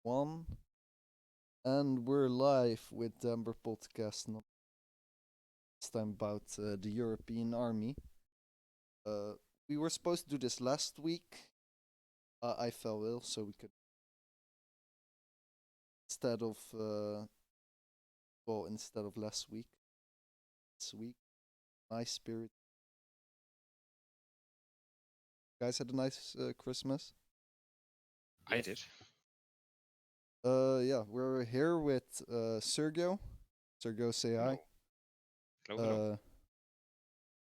One, and we're live with the Ember podcast. This time about the European Army. Uh, we were supposed to do this last week. I fell ill, so we could instead of last week, this week. Nice spirit. You guys had a nice Christmas. I did. Yeah, we're here with Sergio. Sergio, say hi. Hello.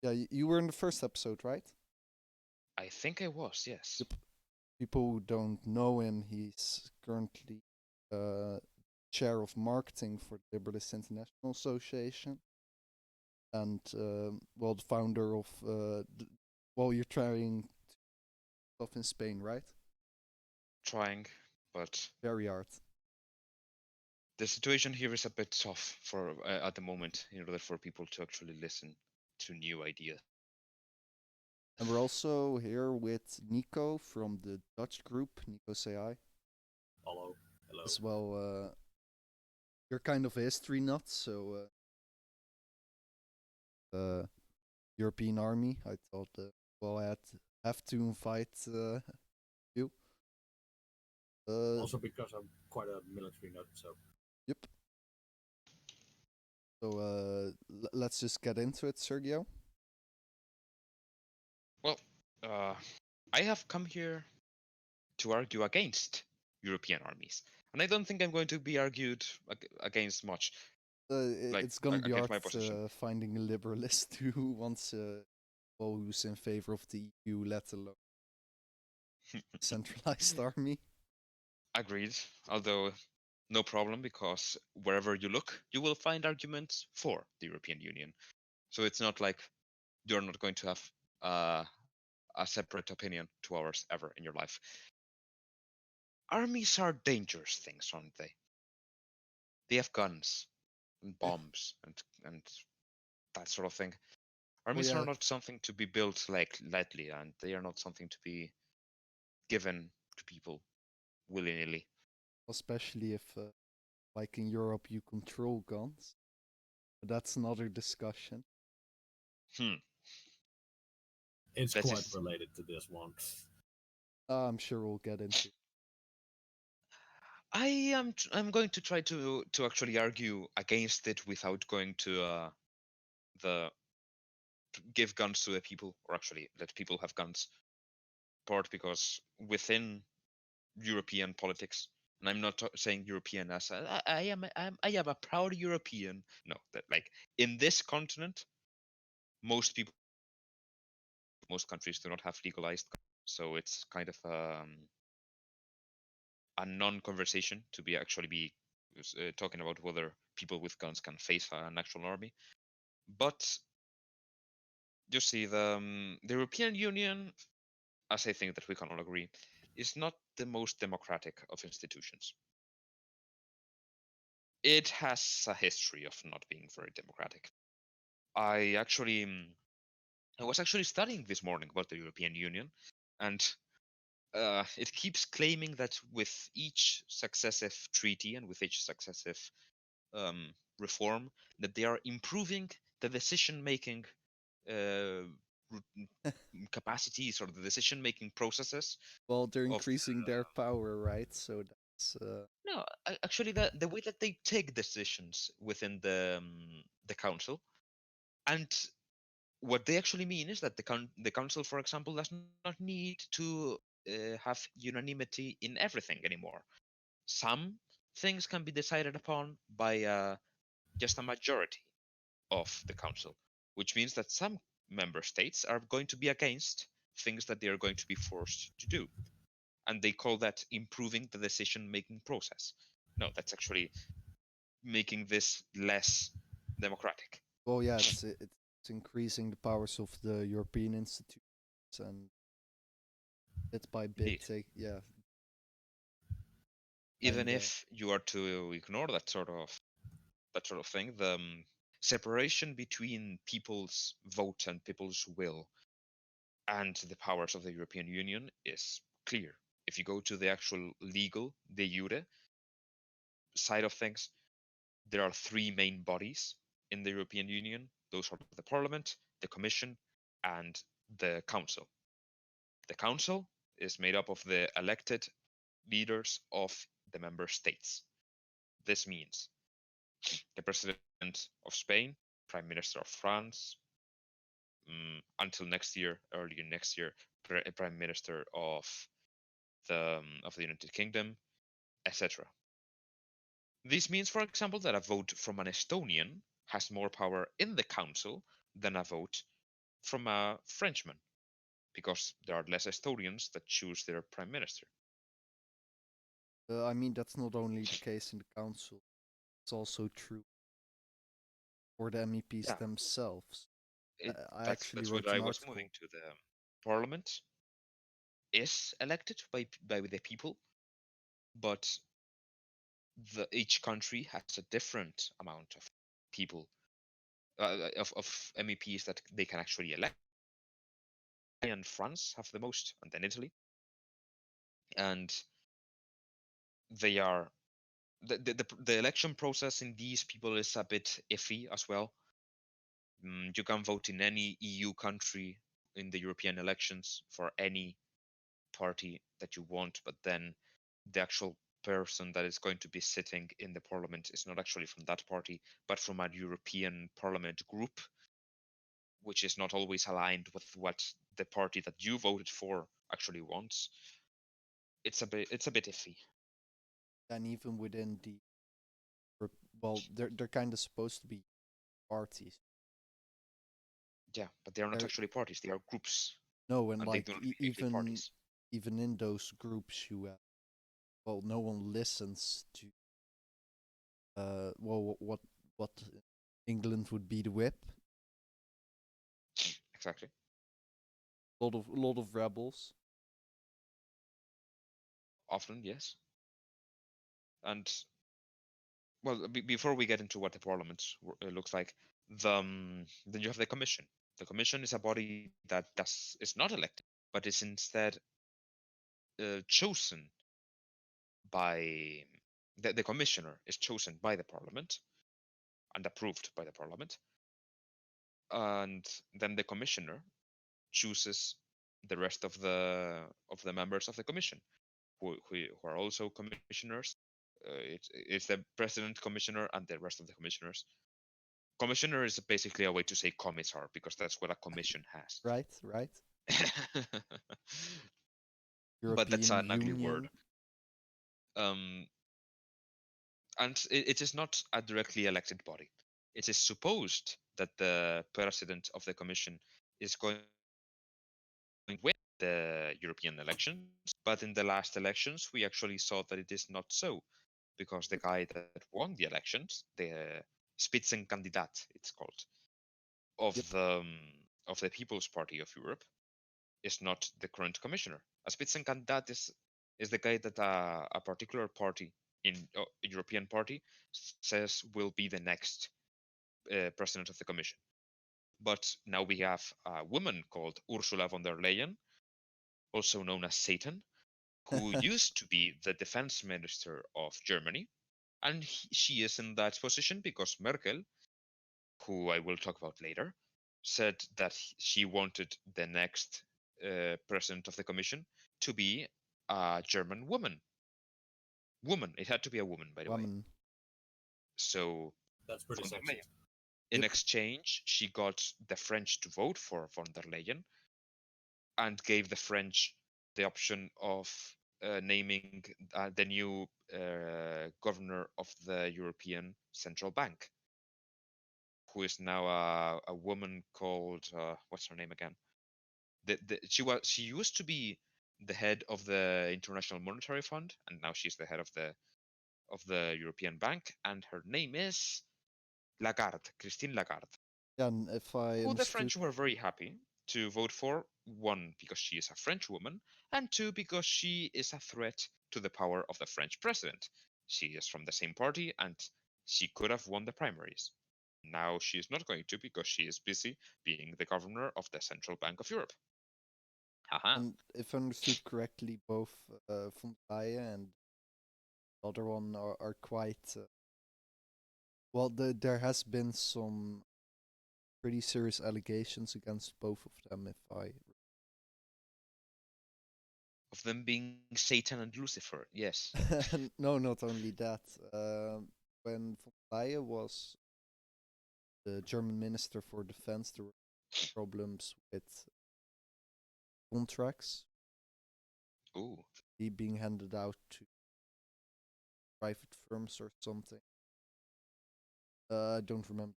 Yeah, you were in the first episode, right? I think I was, yes. Yep. People who don't know him, he's currently chair of marketing for the Liberalist International Association, and the founder of you're trying stuff in Spain, right? Trying, but very hard. The situation here is a bit tough for at the moment in order for people to actually listen to new ideas. And we're also here with Nico from the Dutch group. Nico, say hi. Hello. As well, you're kind of a history nut, so European Army. I thought, I have to invite you. Also because I'm quite a military nut, so. Yep. So let's just get into it, Sergio. Well, I have come here to argue against European armies, and I don't think I'm going to be argued against much. It's gonna be hard my position. Finding a liberalist who wants who's in favor of the EU, let alone centralized army. Agreed. Although no problem, because wherever you look, you will find arguments for the European Union. So it's not like you're not going to have a separate opinion to ours ever in your life. Armies are dangerous things, aren't they? They have guns and bombs and that sort of thing. Armies are not something to be built like lightly, and they are not something to be given to people willy-nilly. Especially if, like in Europe, you control guns. But that's another discussion. It's quite related to this one. I'm sure we'll get into it. I'm going to try to actually argue against it without going to the give guns to the people, or actually let people have guns part, because within European politics, and I'm not saying European as I am a proud European. No, that like in this continent, most countries do not have legalized guns, so it's kind of a non-conversation to be talking about whether people with guns can face an actual army. But you see, the European Union, as I think that we can all agree, is not the most democratic of institutions. It has a history of not being very democratic. I was actually studying this morning about the European Union, and it keeps claiming that with each successive treaty and with each successive reform, that they are improving the decision-making capacities or the decision-making processes. Well, they're increasing their power, right? So that's no, actually, the way that they take decisions within the council, and what they actually mean is that the council, for example, does not need to have unanimity in everything anymore. Some things can be decided upon by just a majority of the council, which means that some member states are going to be against things that they are going to be forced to do, and they call that improving the decision-making process. No, that's actually making this less democratic. Well, yeah, it's increasing the powers of the European institutions, and bit by bit, Even if you are to ignore that sort of thing, the separation between people's vote and people's will and the powers of the European Union is clear. if you go to the actual legal, de jure side of things, there are three main bodies in the European Union. Those are the Parliament, the Commission, and the Council. The Council is made up of the elected leaders of the member states. This means the President of Spain, Prime Minister of France, until next year, earlier next year, Prime Minister of the United Kingdom, etc. This means, for example, that a vote from an Estonian has more power in the council than a vote from a Frenchman, because there are less Estonians that choose their prime minister. I mean, that's not only the case in the council, it's also true for the MEPs themselves. I actually that's wrote what I an was article. moving to. The parliament is elected by the people, but each country has a different amount of people, of MEPs that they can actually elect. And France have the most, and then Italy. And they are the election process in these people is a bit iffy as well. You can vote in any EU country in the European elections for any party that you want, but then the actual person that is going to be sitting in the parliament is not actually from that party, but from a European Parliament group, which is not always aligned with what the party that you voted for actually wants. It's a bit iffy. And even within the, well, they're kind of supposed to be parties. Yeah, but they are not actually parties; they are groups. No, and they like do not technically parties. Even in those groups, you well, no one listens to well, what England would be the whip. Exactly. A lot of rebels. Often, yes. And well, before we get into what the parliament looks like, then you have the commission. The commission is a body that is not elected, but is instead chosen by the commissioner is chosen by the parliament and approved by the parliament, and then the commissioner chooses the rest of the members of the commission, who are also commissioners. It's the president, commissioner, and the rest of the commissioners. Commissioner is basically a way to say commissar, because that's what a commission has. Right. But that's an ugly Union. word. And it is not a directly elected body. It is supposed that the president of the commission is going to win the European elections, but in the last elections we actually saw that it is not so, because the guy that won the elections, the Spitzenkandidat, it's called, of the People's Party of Europe, is not the current commissioner. A Spitzenkandidat is the guy that a particular party in European party says will be the next president of the commission. But now we have a woman called Ursula von der Leyen, also known as Satan, who used to be the defense minister of Germany, and she is in that position because Merkel, who I will talk about later, said that she wanted the next president of the commission to be a German woman. It had to be a woman, by the way. So that's pretty sexy. In exchange, she got the French to vote for von der Leyen and gave the French the option of naming the new governor of the European Central Bank, who is now a woman called what's her name again? She used to be the head of the International Monetary Fund, and now she's the head of the European Bank, and her name is Christine Lagarde. Yeah, and if I who the French were very happy to vote for, one, because she is a French woman, and two, because she is a threat to the power of the French president. She is from the same party, and she could have won the primaries. Now she is not going to, because she is busy being the governor of the Central Bank of Europe. Haha. And if I understood correctly, both von der Leyen and the other one are quite well. There has been some pretty serious allegations against both of them. If I Of them being Satan and Lucifer, yes. no, not only that. When von der Leyen was the German Minister for Defense, there were problems with contracts Ooh. being handed out to private firms or something. I don't remember.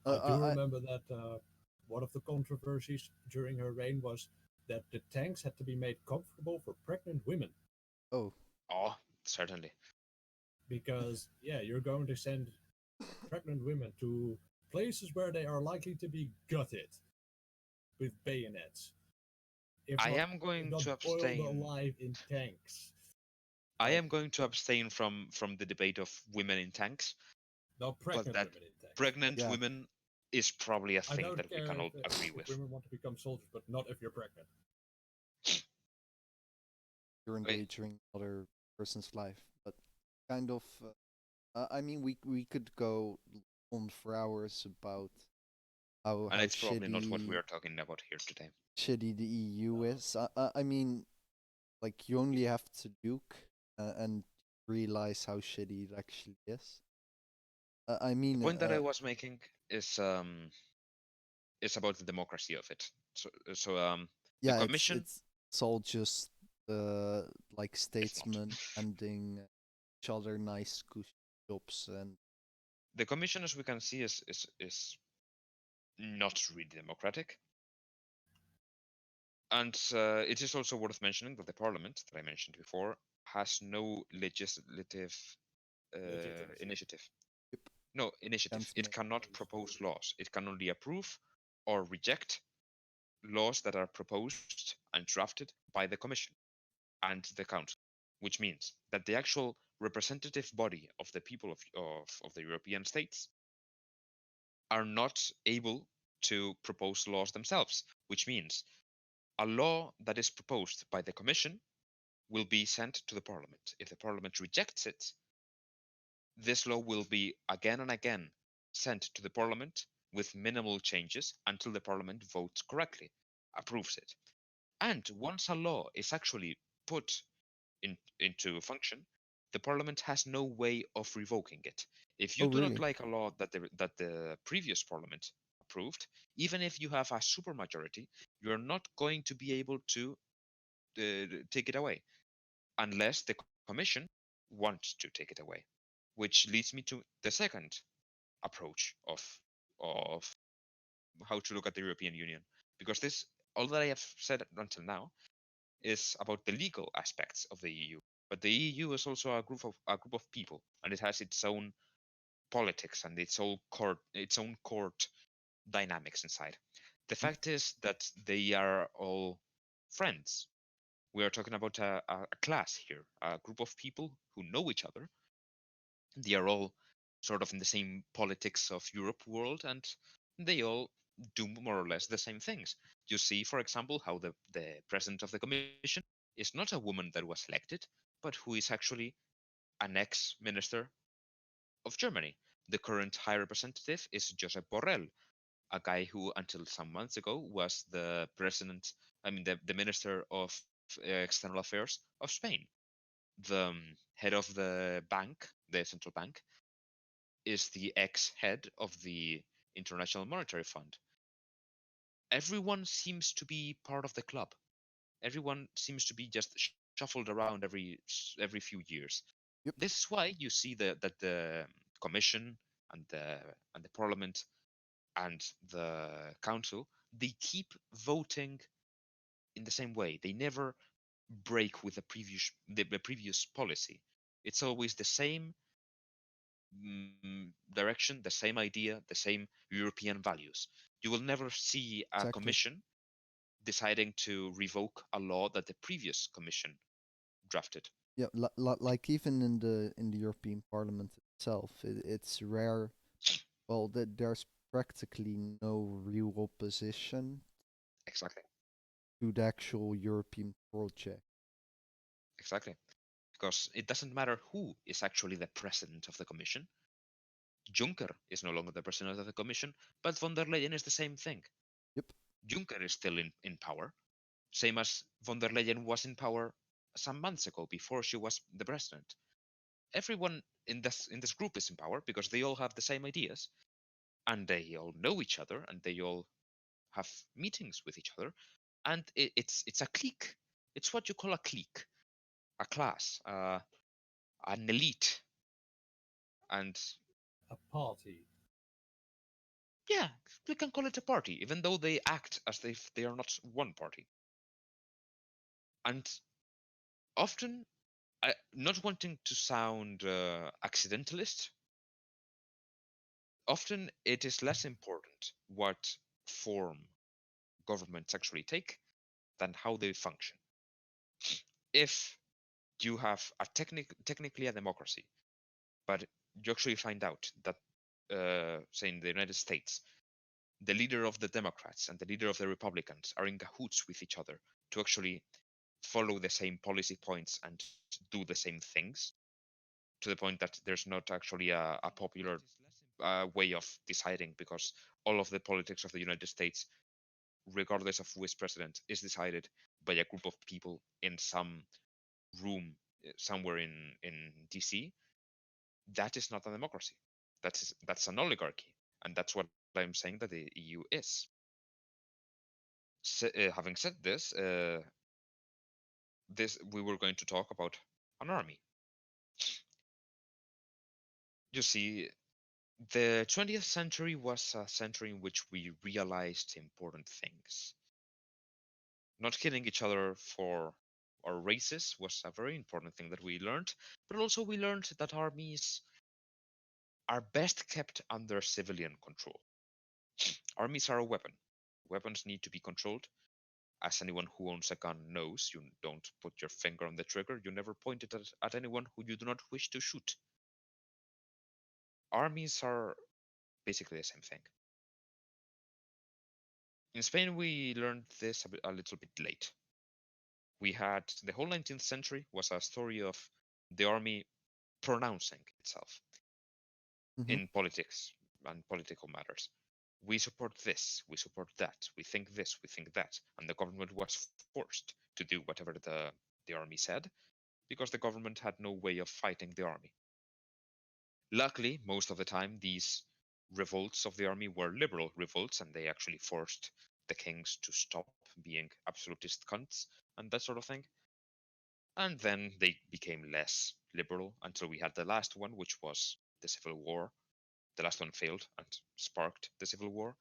I do remember that one of the controversies during her reign was that the tanks had to be made comfortable for pregnant women. Oh, Certainly. Because, yeah, you're going to send pregnant women to places where they are likely to be gutted with bayonets. If I not, am going not to boiled abstain. alive in tanks. I am going to abstain from the debate of women in tanks. No, pregnant that women in tanks. Pregnant Yeah. women is probably a I thing don't that we care can all if, agree if with. women want to become soldiers, but not if you're pregnant. you're Okay. endangering another person's life, but kind of. I mean, we could go on for hours about And how it's probably not what we shitty are talking about here today. shitty the EU is. I mean, like you only have to look and realize how shitty it actually is. I mean, The point that I was making is about the democracy of it. The yeah, commission it's all just like it's not. statesmen handing each other nice cushy jobs and The commission, as we can see, is not really democratic. And it is also worth mentioning that the parliament that I mentioned before has no legislative initiative. Yep. No initiative. Can't It make cannot laws. propose laws. It can only approve or reject laws that are proposed and drafted by the Commission and the Council, which means that the actual representative body of the people of the European states are not able to propose laws themselves, which means a law that is proposed by the Commission will be sent to the Parliament. If the Parliament rejects it, this law will be again and again sent to the Parliament with minimal changes until the Parliament votes correctly, approves it. And once a law is actually put into function, the Parliament has no way of revoking it. If you Oh, do not really? like a law that the previous Parliament approved, even if you have a supermajority, you're not going to be able to take it away unless the Commission wants to take it away. Which leads me to the second approach of how to look at the European Union, because this all that I have said until now is about the legal aspects of the EU. But the EU is also a group of people, and it has its own politics and its own court dynamics inside. The fact is that they are all friends. We are talking about a class here, a group of people who know each other. They are all sort of in the same politics of Europe world, and they all do more or less the same things. You see, for example, how the president of the commission is not a woman that was elected, but who is actually an ex-minister of Germany. The current high representative is Josep Borrell, a guy who until some months ago was the the minister of external affairs of Spain. The head of the bank, the central bank, is the ex-head of the International Monetary Fund. Everyone seems to be part of the club. Everyone seems to be just shuffled around every few years. Yep. This is why you see that the Commission and the Parliament and the Council, they keep voting in the same way. They never break with the previous policy. It's always the same direction, the same idea, the same European values. You will never see a Exactly. commission deciding to revoke a law that the previous commission drafted. Yeah, like even in the European Parliament itself, it's rare. Well, that there's practically no real opposition Exactly. to the actual European project. Exactly. Because it doesn't matter who is actually the president of the Commission. Juncker is no longer the president of the Commission, but von der Leyen is the same thing. Yep. Juncker is still in power, same as von der Leyen was in power some months ago before she was the president. Everyone in this group is in power because they all have the same ideas, and they all know each other, and they all have meetings with each other, and it's a clique. It's what you call a clique, a class, an elite, and A party. yeah, we can call it a party, even though they act as if they are not one party. And often, not wanting to sound accidentalist, often it is less important what form governments actually take than how they function. If you have a technically a democracy, but you actually find out that, say in the United States, the leader of the Democrats and the leader of the Republicans are in cahoots with each other to actually follow the same policy points and do the same things, to the point that there's not actually a popular way of deciding, because all of the politics of the United States, regardless of who is president, is decided by a group of people in some room somewhere in DC. That is not a democracy. That's an oligarchy, and that's what I'm saying that the EU is. Having said this, we were going to talk about an army. You see, the 20th century was a century in which we realized important things. Not killing each other for our races was a very important thing that we learned, but also we learned that armies are best kept under civilian control. Armies are a weapon. Weapons need to be controlled. As anyone who owns a gun knows, you don't put your finger on the trigger, you never point it at anyone who you do not wish to shoot. Armies are basically the same thing. In Spain, we learned this a little bit late. We had the whole 19th century was a story of the army pronouncing itself in politics and political matters. We support this, we support that, we think this, we think that, and the government was forced to do whatever the army said, because the government had no way of fighting the army. Luckily, most of the time, these revolts of the army were liberal revolts, and they actually forced the kings to stop being absolutist cunts and that sort of thing. And then they became less liberal until we had the last one, which was the Civil War. The last one failed and sparked the Civil War.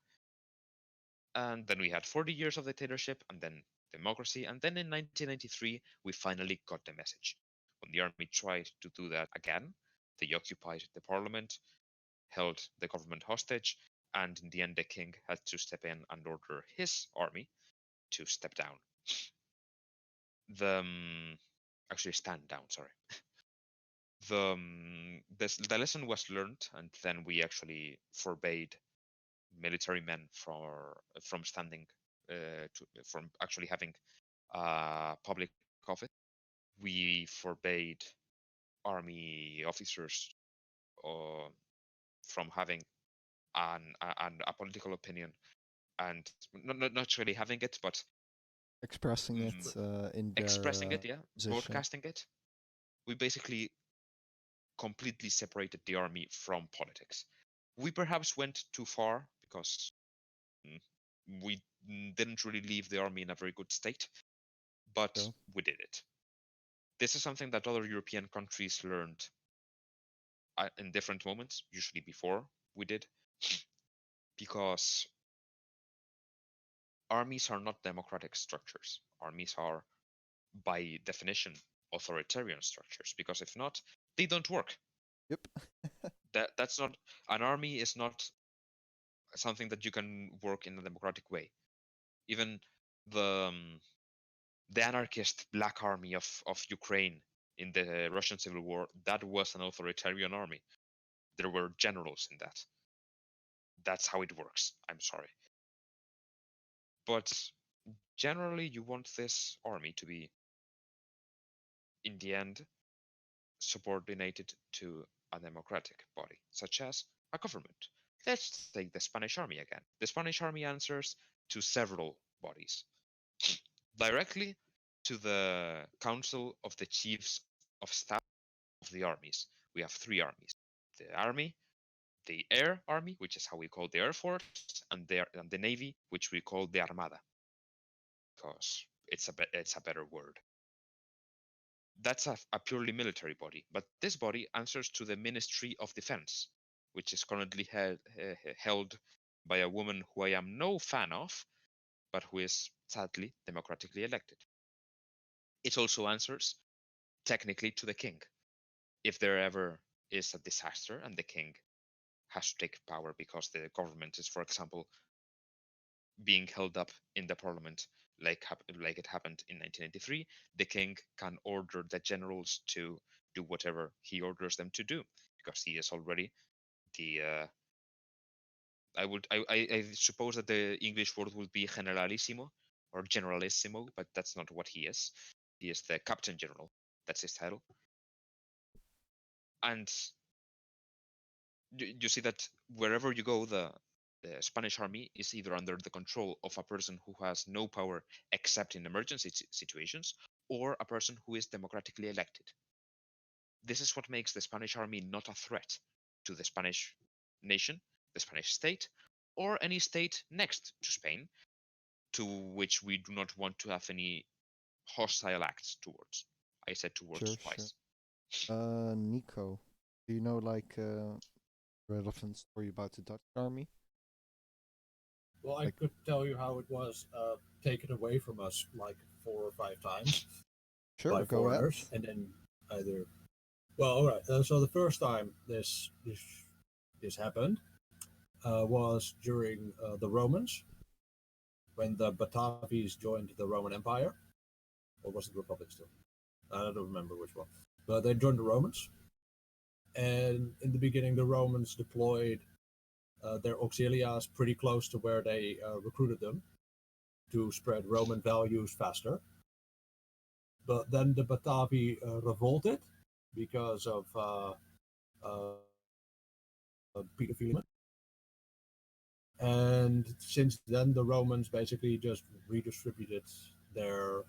And then we had 40 years of dictatorship and then democracy. And then in 1993, we finally got the message. When the army tried to do that again, they occupied the parliament, held the government hostage, and in the end, the king had to step in and order his army to step down. Actually stand down, sorry. The lesson was learned, and then we actually forbade military men from standing from actually having public office. We forbade army officers from having a political opinion, and not really having it, but expressing it in their expressing it, yeah, position. broadcasting it. We basically completely separated the army from politics. We perhaps went too far because we didn't really leave the army in a very good state, but we did it. This is something that other European countries learned in different moments, usually before we did, because armies are not democratic structures. Armies are, by definition, authoritarian structures, because if not, they don't work. Yep. That's not, an army is not something that you can work in a democratic way. Even the anarchist Black Army of Ukraine in the Russian Civil War, that was an authoritarian army. There were generals in that. That's how it works. I'm sorry. But generally you want this army to be, in the end, subordinated to a democratic body, such as a government. Let's take the Spanish army again. The Spanish army answers to several bodies. Directly to the Council of the Chiefs of Staff of the armies. We have three armies: the army, the air army, which is how we call the air force, and the navy, which we call the armada, because it's a better word. That's a purely military body, but this body answers to the Ministry of Defense, which is currently held by a woman who I am no fan of, but who is sadly democratically elected. It also answers technically to the king. If there ever is a disaster and the king has to take power because the government is, for example, being held up in the parliament, like it happened in 1983, the king can order the generals to do whatever he orders them to do, because he is already the I suppose that the English word would be generalissimo or generalissimo, but that's not what he is. He is the captain general. That's his title. And you see that wherever you go, the Spanish army is either under the control of a person who has no power except in emergency situations, or a person who is democratically elected. This is what makes the Spanish army not a threat to the Spanish nation, the Spanish state, or any state next to Spain, to which we do not want to have any hostile acts towards. I said towards Sure, twice. sure. Nico, do you know like a relevant story about the Dutch army? Well, I Like, could tell you how it was taken away from us like 4 or 5 times sure, by go ahead. foreigners, and then either. Well, all right. So the first time this happened was during the Romans, when the Batavies joined the Roman Empire, or was it the Republic still? I don't remember which one, but they joined the Romans, and in the beginning, the Romans deployed their auxiliars pretty close to where they recruited them to spread Roman values faster. But then the Batavi revolted because of pedophilia. And since then, the Romans basically just redistributed their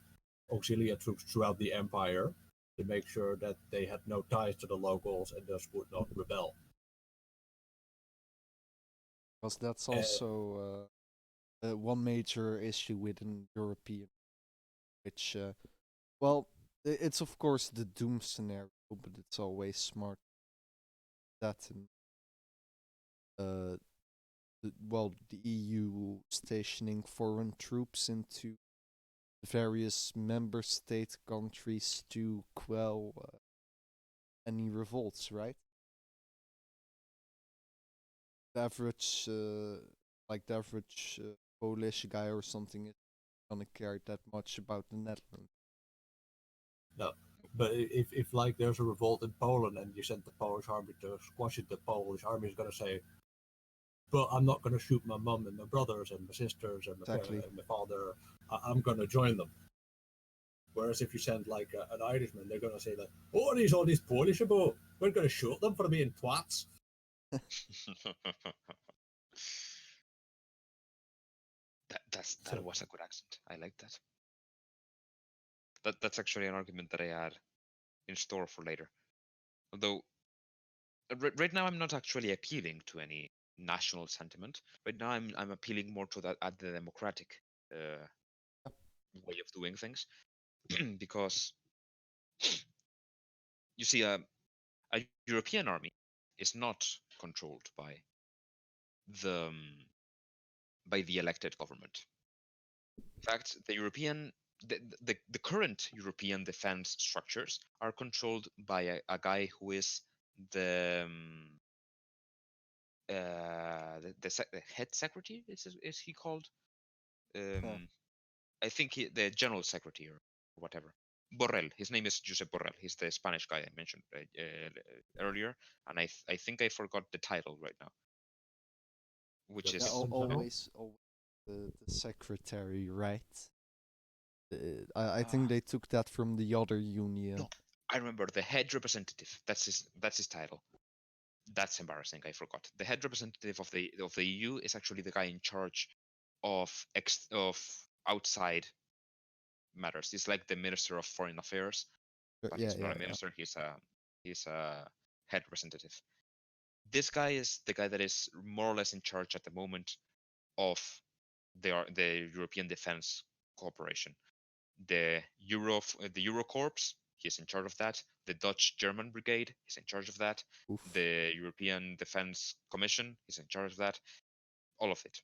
auxiliary troops throughout the empire to make sure that they had no ties to the locals and thus would not rebel. Because that's also one major issue within European, which, well, it's of course the doom scenario, but it's always smart that in, the EU stationing foreign troops into various member state countries to quell any revolts, right? The average, the average Polish guy or something is gonna care that much about the Netherlands. No, but if like there's a revolt in Poland and you send the Polish army to squash it, the Polish army is gonna say, "But I'm not gonna shoot my mom and my brothers and my sisters and my father. I'm gonna join them." Whereas if you send like an Irishman, they're gonna say like, "Oh, are all these Polish about? We're gonna shoot them for being twats." That was a good accent. I like that. That's actually an argument that I had in store for later. Although right now I'm not actually appealing to any national sentiment. Right now I'm appealing more to that at the democratic way of doing things, because you see a European army is not controlled the the elected government. In fact, the current European defense structures are controlled by a guy who is the the head secretary. Is he called? I think the general secretary or whatever. Borrell. His name is Josep Borrell. He's the Spanish guy I mentioned earlier, and I think I forgot the title right now, which Yeah, is always the secretary, right? I think they took that from the other union. No, I remember the head representative. That's his title. That's embarrassing. I forgot. The head representative of the EU is actually the guy in charge of outside matters. He's like the Minister of Foreign Affairs, but he's not a minister. He's a head representative. This guy is the guy that is more or less in charge at the moment of the European Defense Cooperation. The Eurocorps, he's in charge of that. The Dutch-German Brigade, he's in charge of that. Oof. The European Defense Commission, he's in charge of that. All of it,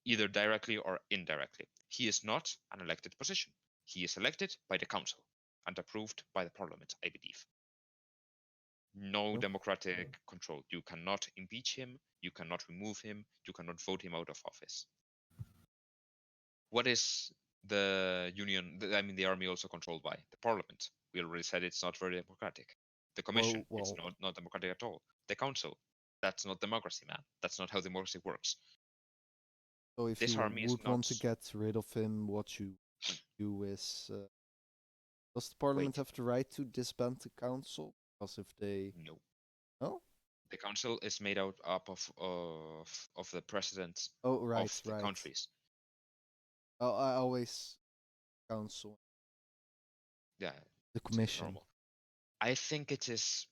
either directly or indirectly. He is not an elected position. He is elected by the council and approved by the parliament, I believe. No democratic control. You cannot impeach him. You cannot remove him. You cannot vote him out of office. What is the union? I mean, the army also controlled by the parliament. We already said it's not very democratic. The commission, it's not democratic at all. The council, that's not democracy, man. That's not how democracy works. So if you would want to get rid of him, what you do is, does the parliament have the right to disband the council? Because if they no, the council is made up of the presidents of the countries. Oh, I always council. Yeah, the commission. Normal. I think it is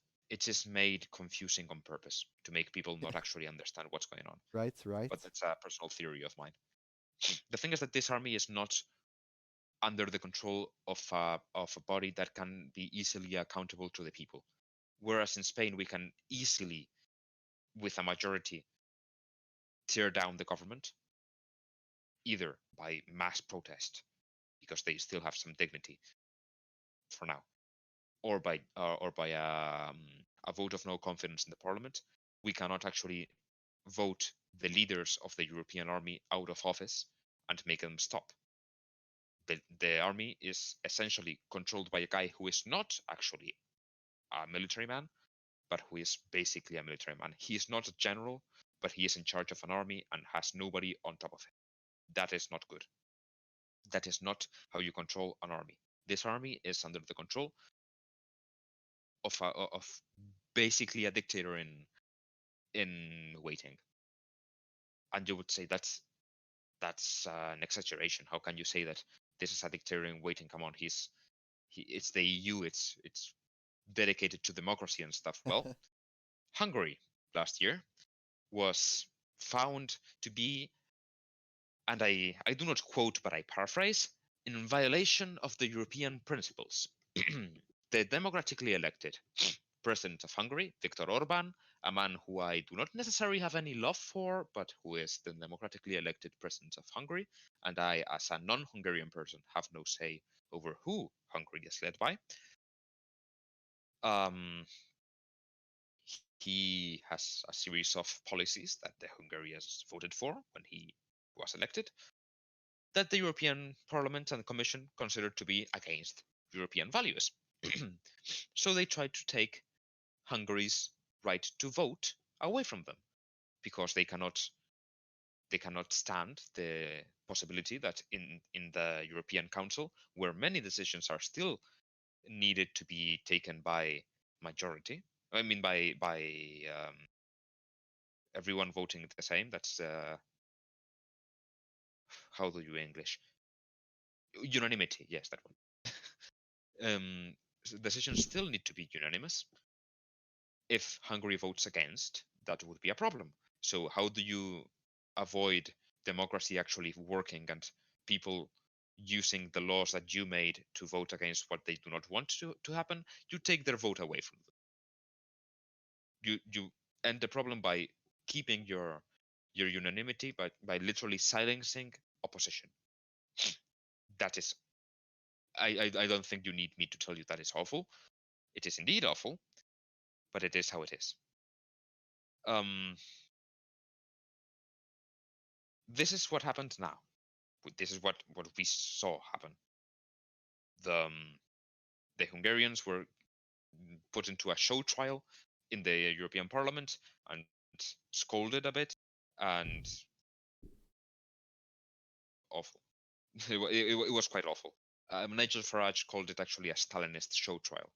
made confusing on purpose to make people not actually understand what's going on. Right. But that's a personal theory of mine. The thing is that this army is not under the control of a body that can be easily accountable to the people. Whereas in Spain, we can easily, with a majority, tear down the government, either by mass protest, because they still have some dignity for now, or by a vote of no confidence in the parliament. We cannot actually vote the leaders of the European army out of office and make them stop. The army is essentially controlled by a guy who is not actually a military man, but who is basically a military man. He is not a general, but he is in charge of an army and has nobody on top of him. That is not good. That is not how you control an army. This army is under the control of basically a dictator in waiting. And you would say that's an exaggeration. How can you say that this is a dictator in waiting? Come on, it's the EU. It's dedicated to democracy and stuff. Well, Hungary last year was found to be, and I do not quote, but I paraphrase, in violation of the European principles. The democratically elected president of Hungary, Viktor Orban, a man who I do not necessarily have any love for, but who is the democratically elected president of Hungary, and I, as a non-Hungarian person, have no say over who Hungary is led by. He has a series of policies that the Hungarians voted for when he was elected, that the European Parliament and Commission considered to be against European values. So they tried to take Hungary's right to vote away from them, because they cannot stand the possibility that in the European Council, where many decisions are still needed to be taken by majority, I mean by everyone voting the same, that's how do you English? Unanimity, yes, that one. Decisions still need to be unanimous. If Hungary votes against, that would be a problem. So how do you avoid democracy actually working and people using the laws that you made to vote against what they do not want to happen? You take their vote away from them. You end the problem by keeping your unanimity, by literally silencing opposition. That is, I don't think you need me to tell you that is awful. It is indeed awful, but it is how it is. This is what happened now. This is what we saw happen. The Hungarians were put into a show trial in the European Parliament and scolded a bit, and awful. It was quite awful. Nigel Farage called it actually a Stalinist show trial.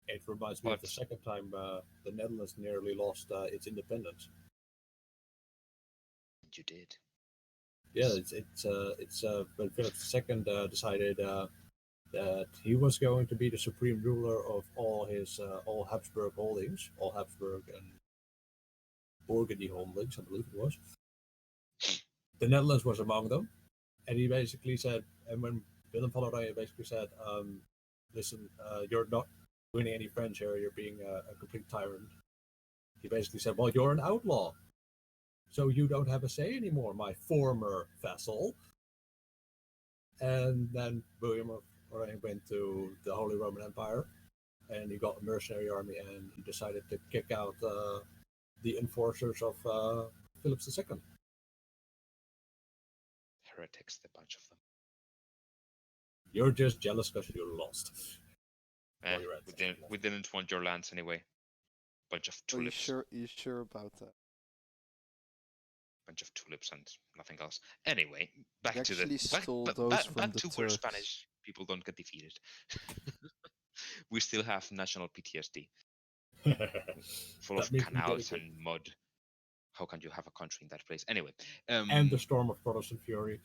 It reminds me of the But- second time the Netherlands nearly lost its independence. You did. Yeah, it's when Philip II decided that he was going to be the supreme ruler of all his all Habsburg holdings, all Habsburg and Burgundy holdings, I believe it was. The Netherlands was among them, and he basically said, and when Willem van Oranje basically said, "Listen, you're not winning any friends here. You're being a complete tyrant." He basically said, "Well, you're an outlaw, so you don't have a say anymore, my former vassal." And then William of Orange went to the Holy Roman Empire, and he got a mercenary army, and he decided to kick out the enforcers of Philip II. Heretics, the bunch of them. You're just jealous because you lost. You're at We didn't want your lands anyway. Bunch of Are you tulips. sure about that? Bunch of tulips and nothing else. Anyway, back We to the actually stole those back from the to where Turks. Spanish people don't get defeated. We still have national PTSD, full That of means we canals dedicate- and mud. How can you have a country in that place? Anyway, and the storm of Protestant fury.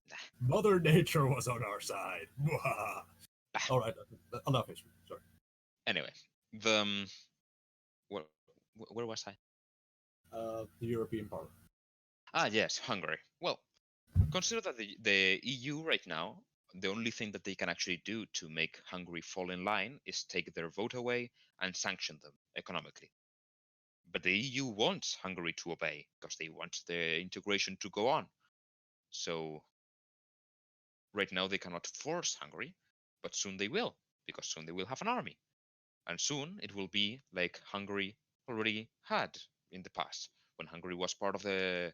nah. Mother Nature was on our side. All right, enough history. Sorry. Anyway, the where was I? The European Parliament. Ah, yes, Hungary. Well, consider that the EU right now, the only thing that they can actually do to make Hungary fall in line is take their vote away and sanction them economically. But the EU wants Hungary to obey because they want the integration to go on. So right now they cannot force Hungary, but soon they will, because soon they will have an army. And soon it will be like Hungary already had in the past, when Hungary was part of the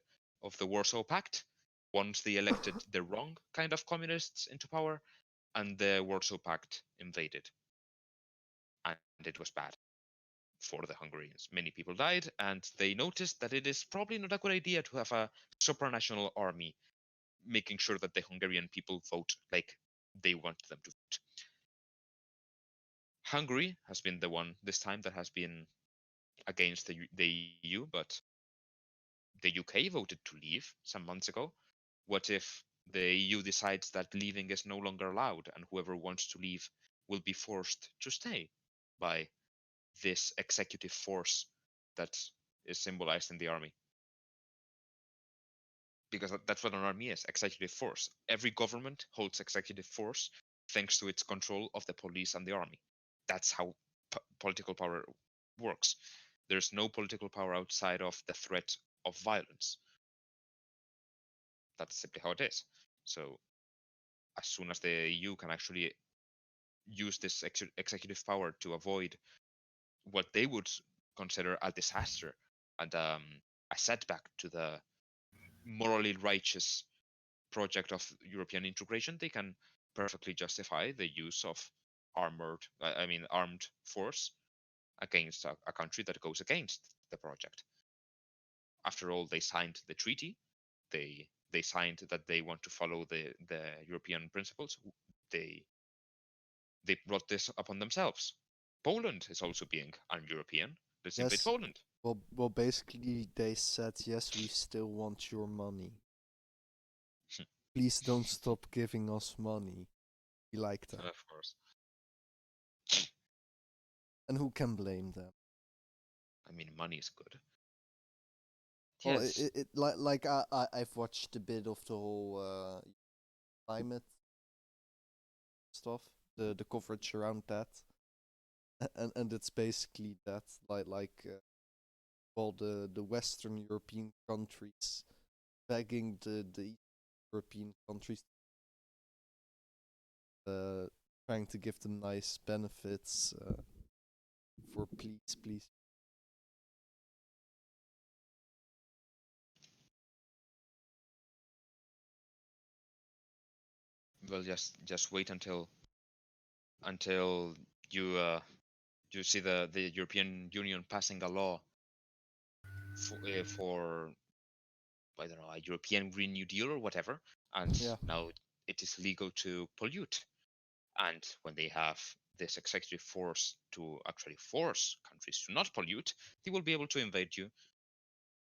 Warsaw Pact. Once they elected the wrong kind of communists into power, and the Warsaw Pact invaded. And it was bad for the Hungarians. Many people died, and they noticed that it is probably not a good idea to have a supranational army making sure that the Hungarian people vote like they want them to vote. Hungary has been the one this time that has been against the EU, but the UK voted to leave some months ago. What if the EU decides that leaving is no longer allowed, and whoever wants to leave will be forced to stay by this executive force that is symbolized in the army? Because that's what an army is, executive force. Every government holds executive force thanks to its control of the police and the army. That's how political power works. There's no political power outside of the threat of violence. That's simply how it is. So as soon as the EU can actually use this executive power to avoid what they would consider a disaster and a setback to the morally righteous project of European integration, they can perfectly justify the use of armed force against a country that goes against the project. After all, they signed the treaty. They signed that they want to follow the European principles. They brought this upon themselves. Poland is also being un-European. Let's invade Yes. Poland. Well, basically they said, yes, we still want your money. Please don't stop giving us money. We like that. Of course. And who can blame them? I mean, money is good. Well, Yes. I've watched a bit of the whole climate stuff, the coverage around that, and it's basically that, the Western European countries begging the European countries, trying to give them nice benefits, for please. Well, just wait until you see the European Union passing a law for I don't know, a European Green New Deal or whatever, and Yeah. now it is legal to pollute. And when they have this executive force to actually force countries to not pollute, they will be able to invade you.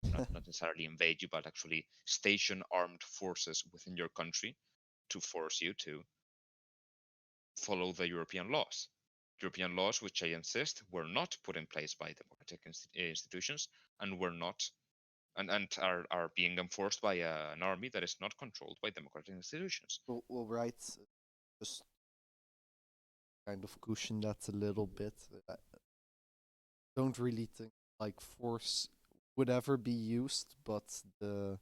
Not necessarily invade you, but actually station armed forces within your country to force you to follow the European laws. European laws, which I insist, were not put in place by democratic institutions and were not and are being enforced by an army that is not controlled by democratic institutions. Well, right. Just kind of cushion that a little bit. I don't really think like force would ever be used, but the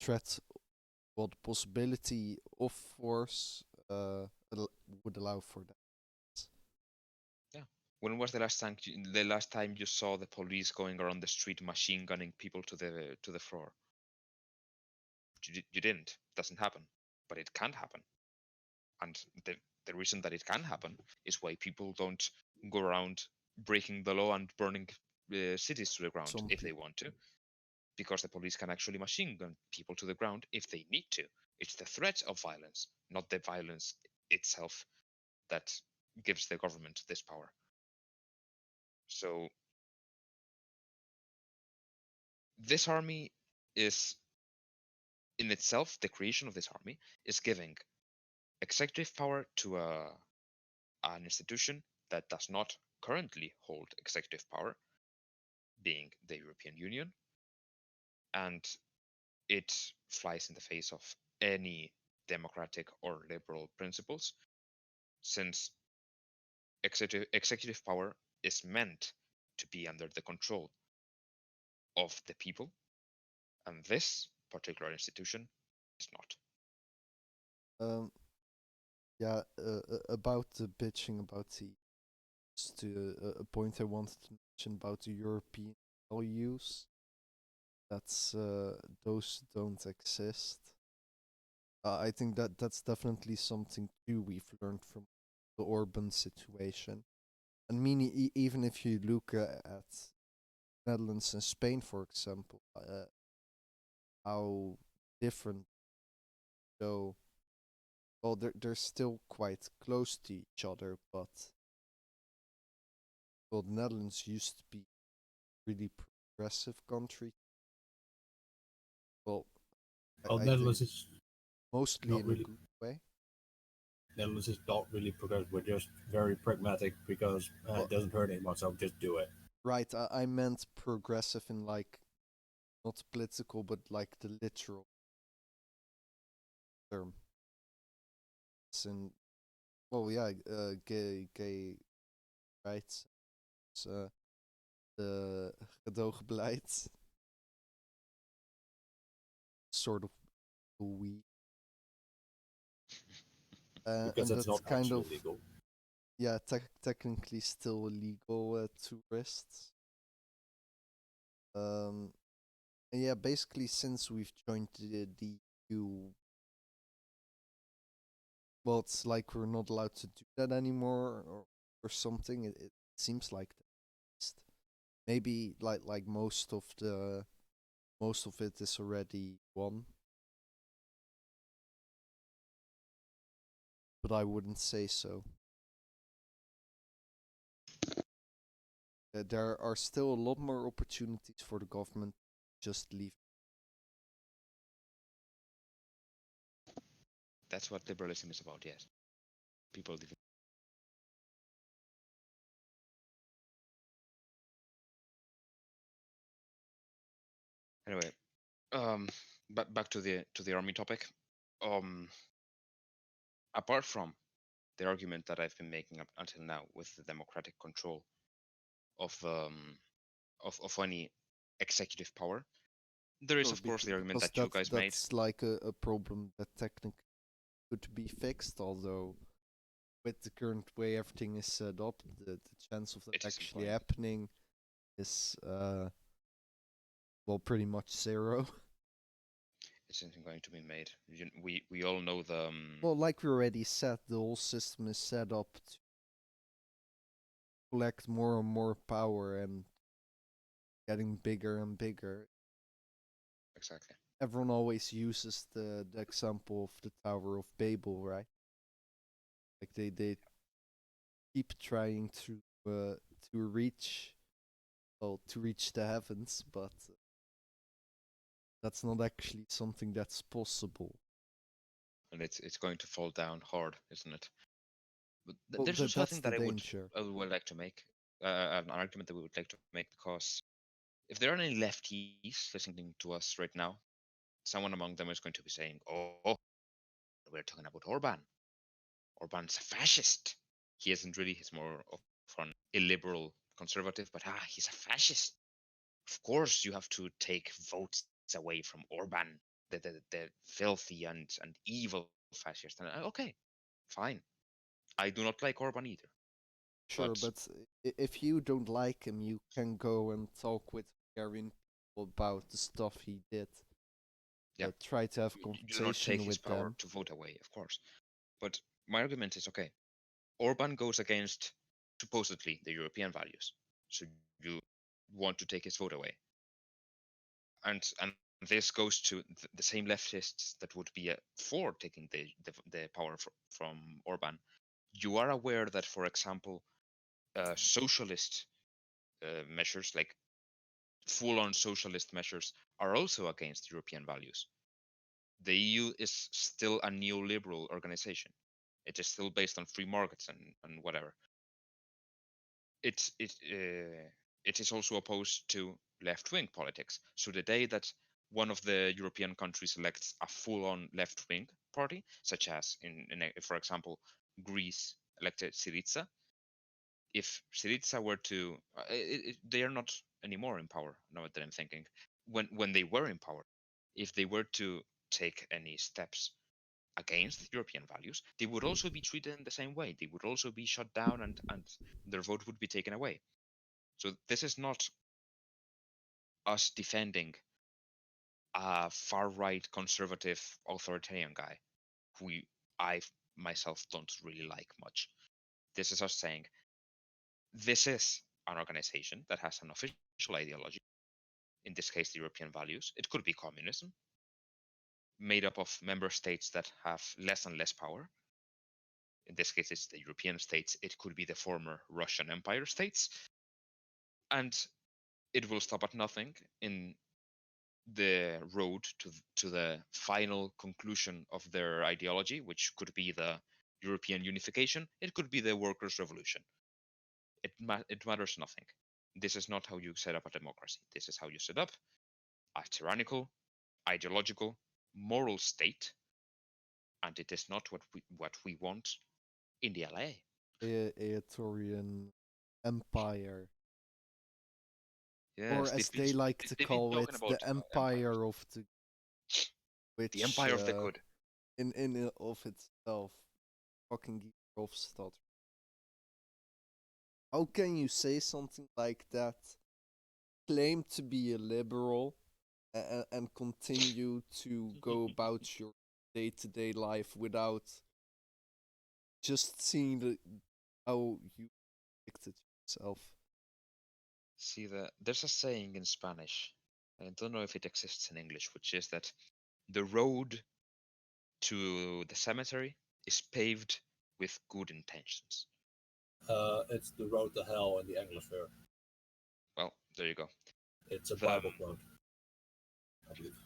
threat, well, the possibility of force would allow for that. Yeah. When was the last time you saw the police going around the street machine gunning people to the floor? You didn't. Doesn't happen, but it can happen. And the reason that it can happen is why people don't go around breaking the law and burning cities to the ground Some if they want to, because the police can actually machine gun people to the ground if they need to. It's the threat of violence, not the violence itself, that gives the government this power. So this army is, in itself, the creation of this army is giving executive power to an institution that does not currently hold executive power, being the European Union, and it flies in the face of any democratic or liberal principles, since executive power is meant to be under the control of the people, and this particular institution is not. Yeah, about the bitching about the just a point I wanted to mention about the European values. That's those don't exist. I think that's definitely something too we've learned from the Orban situation. I mean, even if you look at Netherlands and Spain, for example, how different. So, well, they're still quite close to each other, but well, the Netherlands used to be really progressive country. Well, I Netherlands think is mostly not in really. a good way. Netherlands is not really progressive. We're just very pragmatic because Well, it doesn't hurt anyone, so just do it. right, I meant progressive in like not political, but like the literal term. In well, yeah, gay rights. The gedoogbeleid, sort of we, Because and it's not that's kind actually of legal. yeah, technically still illegal tourists. And yeah, basically since we've joined the EU, well, it's like we're not allowed to do that anymore, or something. It seems like that. Maybe like most of it is already won, but I wouldn't say so. There are still a lot more opportunities for the government to just leave. That's what liberalism is about, yes. People living. Anyway, but back to the army topic. Um, Apart from the argument that I've been making up until now with the democratic control of any executive power, there is Sure, of course the argument because that you guys made. that's like a problem that technically could be fixed, although with the current way everything is set up, the chance of that It is actually impossible. happening is well, pretty much zero. It isn't going to be made. We all know the Well, like we already said, the whole system is set up to collect more and more power and getting bigger and bigger. Exactly. everyone always uses the example of the Tower of Babel, right? Like they keep trying to reach to reach the heavens, but that's not actually something that's possible. And it's going to fall down hard, isn't it? But Well, there's also a that's thing the that danger. I would like to make, an argument that we would like to make, because if there are any lefties listening to us right now, someone among them is going to be saying, "Oh, we're talking about Orban. Orban's a fascist. He isn't really. He's more of an illiberal conservative, but he's a fascist. Of course, you have to take votes away from Orban, the filthy and evil fascist." And okay, fine. I do not like Orban either. Sure, But but if you don't like him, you can go and talk with Hungarian people about the stuff he did. yeah, Try to have you do not take conversation his with power them. to vote away, of course. But my argument is okay. Orban goes against supposedly the European values, so you want to take his vote away, and this goes to the same leftists that would be for taking the power from Orban. You are aware that, for example, socialist measures, like full-on socialist measures, are also against European values. The EU is still a neoliberal organization. It is still based on free markets and whatever. It is also opposed to left-wing politics. So the day that one of the European countries elects a full-on left-wing party, such as for example, Greece elected Syriza, if Syriza were to, they are not anymore in power. Now that I'm thinking, when they were in power, if they were to take any steps against European values, they would also be treated in the same way. They would also be shut down, and their vote would be taken away. So this is not us defending a far-right conservative authoritarian guy who I myself don't really like much. This is us saying this is an organization that has an official ideology, in this case the European values. It could be communism, made up of member states that have less and less power. In this case, it's the European states. It could be the former Russian Empire states. And it will stop at nothing in the road to the final conclusion of their ideology, which could be the European unification. It could be the workers' revolution. It matters nothing. This is not how you set up a democracy. This is how you set up a tyrannical, ideological, moral state, and it is not what we want in the LA. Aetorian empire, or Yes, as they like to they've been call it, talking about the empire of the which the empire of the good. in of itself fucking Verhofstadt. How can you say something like that? Claim to be a liberal and continue to go about your day-to-day life without just seeing how you addicted yourself. See, there's a saying in Spanish. I don't know if it exists in English, which is that the road to the cemetery is paved with good intentions. It's the road to hell in the Anglosphere. Well, there you go. It's a Bible quote, I believe.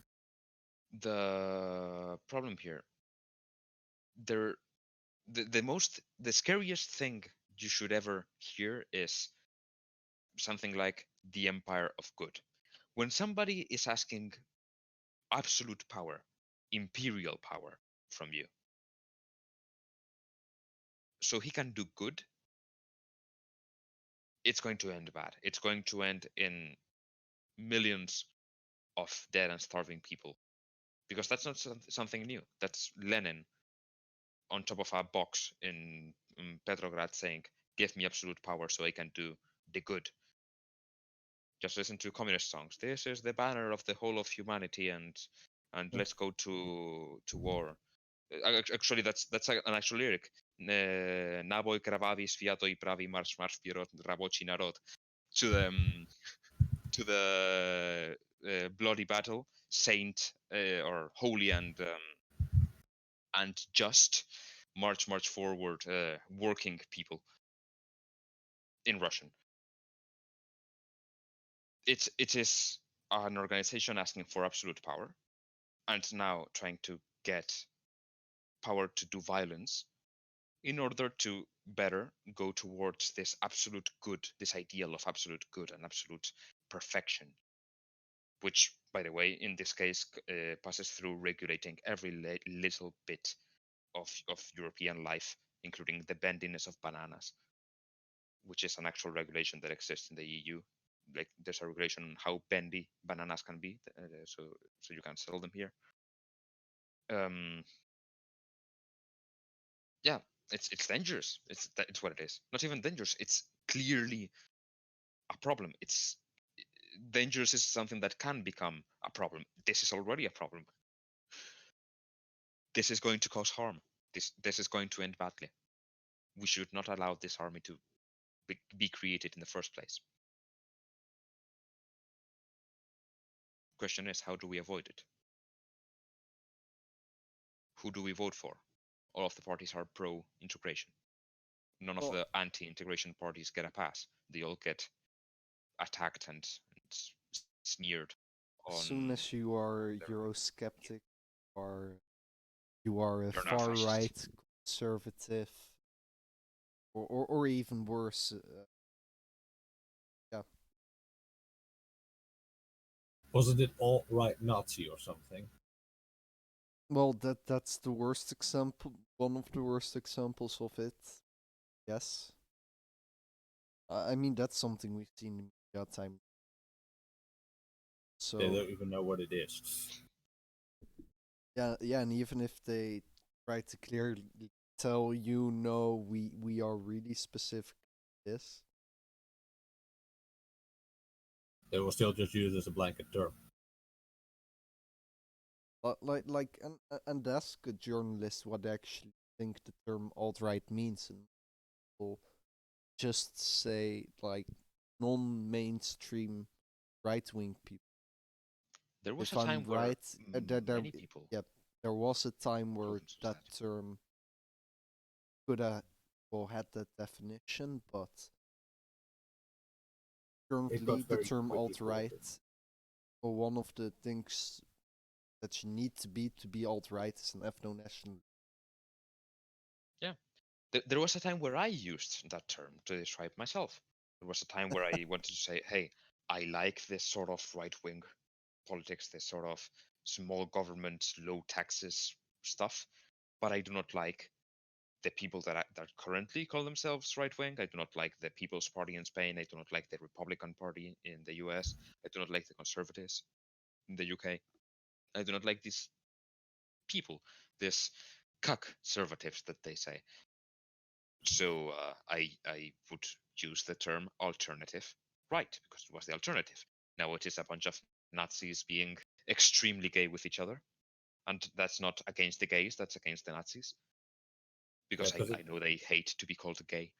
The problem here, the scariest thing you should ever hear is something like the empire of good. When somebody is asking absolute power, imperial power from you, so he can do good, it's going to end bad. It's going to end in millions of dead and starving people, because that's not something new. That's Lenin on top of a box in Petrograd saying, "Give me absolute power so I can do the good." Just listen to communist songs. This is the banner of the whole of humanity, and let's go to war. Actually, that's an actual lyric. Naboj krwawi, świato I prawi, marsz wперед, рабочий народ. To the bloody battle, saint or holy and just march forward working people in Russian. It is an organization asking for absolute power and now trying to get power to do violence in order to better go towards this absolute good, this ideal of absolute good and absolute perfection, which, by the way, in this case, passes through regulating every little bit of European life, including the bendiness of bananas, which is an actual regulation that exists in the EU. Like, there's a regulation on how bendy bananas can be, so you can sell them here. Yeah, it's dangerous. It's what it is. Not even dangerous. It's clearly a problem. It's dangerous is something that can become a problem. This is already a problem. This is going to cause harm. This is going to end badly. We should not allow this army to be created in the first place. Question is, how do we avoid it? Who do we vote for? All of the parties are pro-integration. None of the anti-integration parties get a pass. They all get attacked and sneered. As soon as you are Eurosceptic, you are a You're not far fascist. right conservative, or even worse. Yeah. Wasn't it alt-right Nazi or something? Well, that's the worst example. One of the worst examples of it. Yes. I mean, that's something we've seen in media time. So They don't even know what it is. yeah, and even if they try to clearly tell you, no, we are really specific to this, They will still just use it as a blanket term. but and ask a journalist what they actually think the term alt-right means, and people just say like non-mainstream right-wing people. There was If a I'm time where right, many people. Yep, there was a time where Province was that term could have had that definition, but currently the very term quickly alt-right, corrupted. or one of the things that you need to be alt-right is an ethno-national. Yeah, there was a time where I used that term to describe myself. There was a time where I wanted to say, hey, I like this sort of right-wing politics, this sort of small government, low taxes stuff, but I do not like the people that currently call themselves right-wing. I do not like the People's Party in Spain. I do not like the Republican Party in the US. I do not like the Conservatives in the UK. I do not like these people, these conservatives that they say. So I would use the term alternative right, because it was the alternative. Now it is a bunch of Nazis being extremely gay with each other. And that's not against the gays, that's against the Nazis. Because I know they hate to be called gay.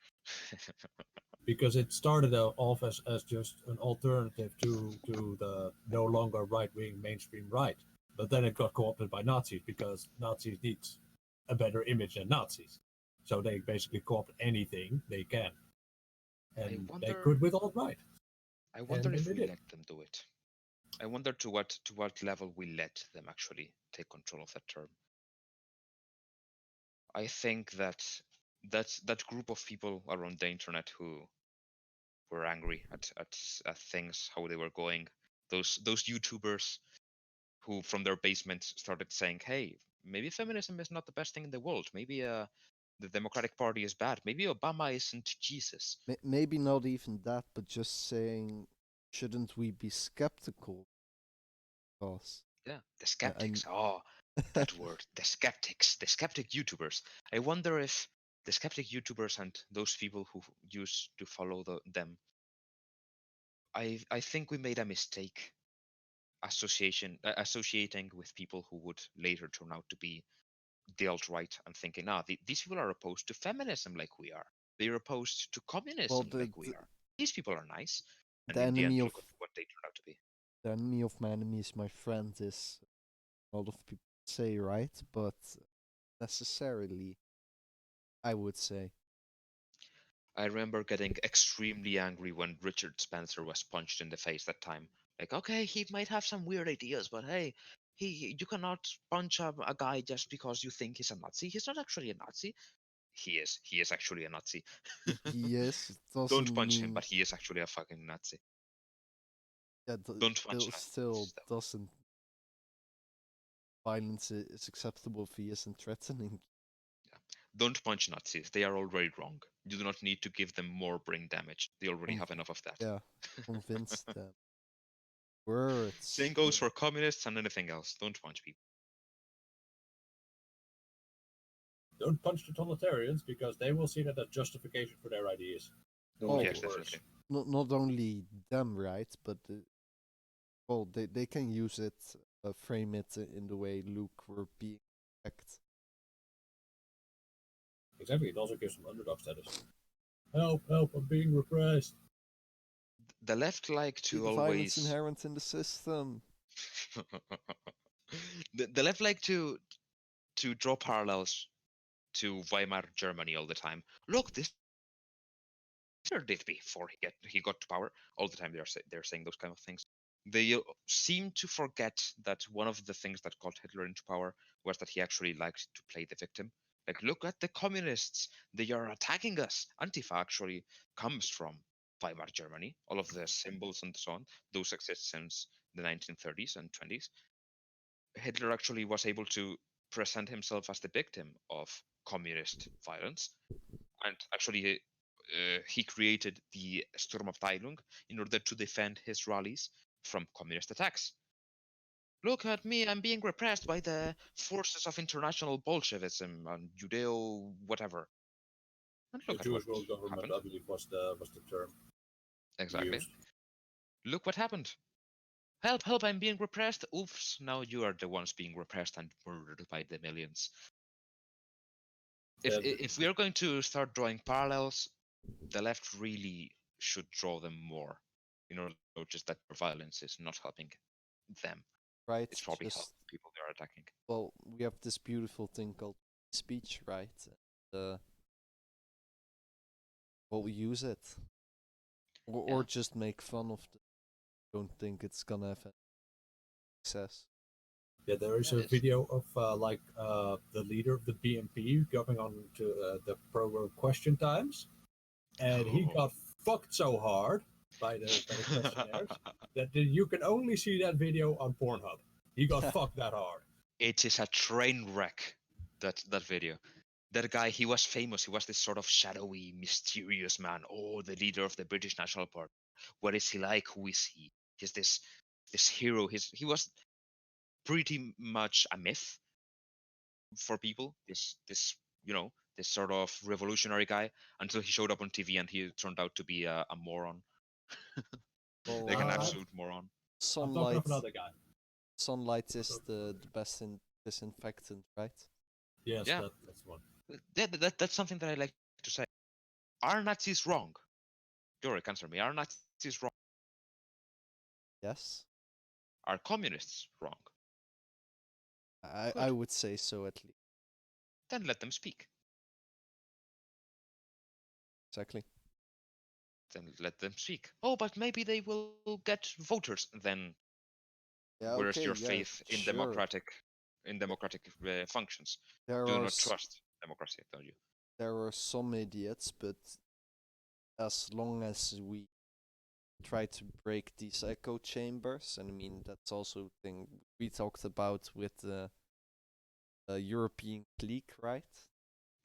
Because it started off as just an alternative to the no longer right-wing mainstream right. But then it got co-opted by Nazis because Nazis need a better image than Nazis. So they basically co-opt anything they can. And they could with alt-right. I wonder if we did. let them do it. I wonder to what level we let them actually take control of that term. I think that's that group of people around the internet who were angry at things, how they were going. Those YouTubers who from their basement started saying, hey, maybe feminism is not the best thing in the world. Maybe the Democratic Party is bad. Maybe Obama isn't Jesus. Maybe not even that, but just saying, shouldn't we be skeptical? Because Yeah, the skeptics. Oh, that word, the skeptics, the skeptic YouTubers. I wonder if the skeptic YouTubers and those people who used to follow them, I think we made a mistake associating with people who would later turn out to be the alt-right and thinking, these people are opposed to feminism like we are. They're opposed to communism like we are. These people are nice. And the in the end, enemy of look at what they turned out to be. the enemy of my enemy is my friend is a lot of people say, right? But necessarily, I would say. I remember getting extremely angry when Richard Spencer was punched in the face that time. Like, okay, he might have some weird ideas, but hey, you cannot punch a guy just because you think he's a Nazi. He's not actually a Nazi. He is. He is actually a Nazi. He is. It Don't doesn't punch him, mean. but he is actually a fucking Nazi. Yeah, Don't punch still Nazis, though. doesn't. Violence is acceptable if he isn't threatening. Don't punch Nazis. They are already wrong. You do not need to give them more brain damage. They already have enough of that. Yeah, convince them. Words. Same goes for communists and anything else. Don't punch people. Don't punch totalitarians because they will see that as justification for their ideas. Oh, Yes, definitely. Not only them, right? But well, they can use it, frame it in the way Luke were being attacked. Exactly. It also gives them underdog status. Help! Help! I'm being repressed. The left like to The always violence inherent in the system. the left like to draw parallels to Weimar Germany all the time. Look, this Hitler did before he got to power. All the time they're saying those kind of things. They seem to forget that one of the things that got Hitler into power was that he actually liked to play the victim. Like, look at the communists. They are attacking us. Antifa actually comes from Weimar Germany. All of the symbols and so on, those exist since the 1930s and 20s. Hitler actually was able to present himself as the victim of communist violence. And actually, he created the Sturmabteilung in order to defend his rallies from communist attacks. Look at me, I'm being repressed by the forces of international Bolshevism and Judeo whatever. And look The at Jewish what world government, happened. I believe, was the term Exactly. used. Look what happened. Help, help, I'm being repressed. Oops, now you are the ones being repressed and murdered by the millions. If we are going to start drawing parallels, the left really should draw them more in order to notice that their violence is not helping them. Right. It's probably Just, helping people they are attacking. well, we have this beautiful thing called speech, right? Well, we use it, or just make fun of it. Don't think it's gonna have any success. Yeah, there is a video of the leader of the BNP going on to the program Question Times, and he got fucked so hard by the questionnaires that you can only see that video on Pornhub. He got fucked that hard. It is a train wreck. That video. That guy, he was famous. He was this sort of shadowy, mysterious man. Oh, the leader of the British National Party. What is he like? Who is he? He's this hero. He was pretty much a myth for people. This this sort of revolutionary guy until he showed up on TV and he turned out to be a moron, Well, like an absolute moron. I'm talking of another guy. Sunlight is the best disinfectant, right? Yes, Yeah. that's one. That's something that I like to say. Are Nazis wrong? Jorick, answer me. Are Nazis wrong? Yes. Are communists wrong? I would say so, at least. Then let them speak. Exactly. Then let them speak. Oh, but maybe they will get voters. Then Yeah, where's okay, your yeah, faith in sure. democratic functions? There Do are not trust democracy, don't you? there are some idiots, but as long as we try to break these echo chambers, and I mean that's also a thing we talked about with the European clique, right?